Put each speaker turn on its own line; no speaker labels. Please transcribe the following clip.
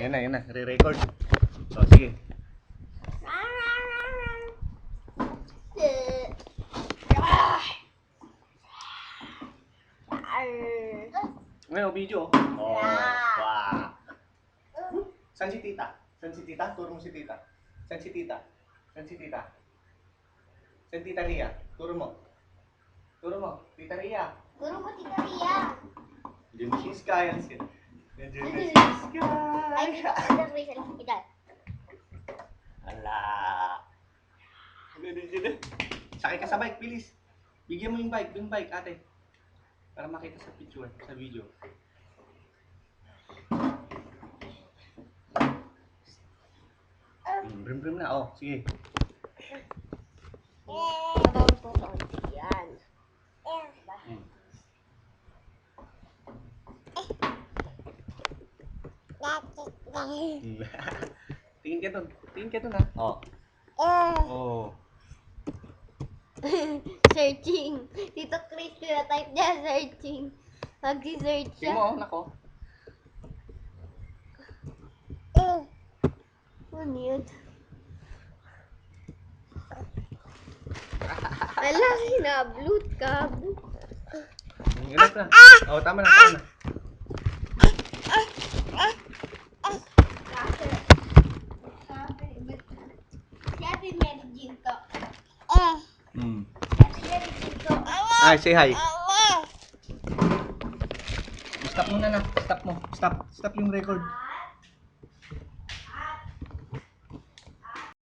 Yan na. Re-record. So, sige. Ngayon, video. Oh, wow. Saan si tita? Turo mo si tita. Saan si tita? Saan tita Ria? Turo mo. Tita Ria.
Turo mo, Tita Ria.
Diyan mo si Sky. Diyan mo si Sky.
Ay, ito.
Ala. Diyan. Sakay ka sa bike, bilis. Bigyan mo yung bike, ate. Para makita sa picture, sa video. Brim na, oh, sige.
Sabawin po sa konti. Yan.
Tingin ka dun, ha? Oh. Oh.
Searching. Tito Chris, type niya searching. Mag-search siya.
Tingin mo, oh, nako.
Ano yun? Wala, sinabloot ka.
Enough na. Oh, tama na.
Happy Mary Jane to.
Hmm.
Happy Mary Jane to.
Ay, say hi. Stop muna na. Stop mo. Stop yung record.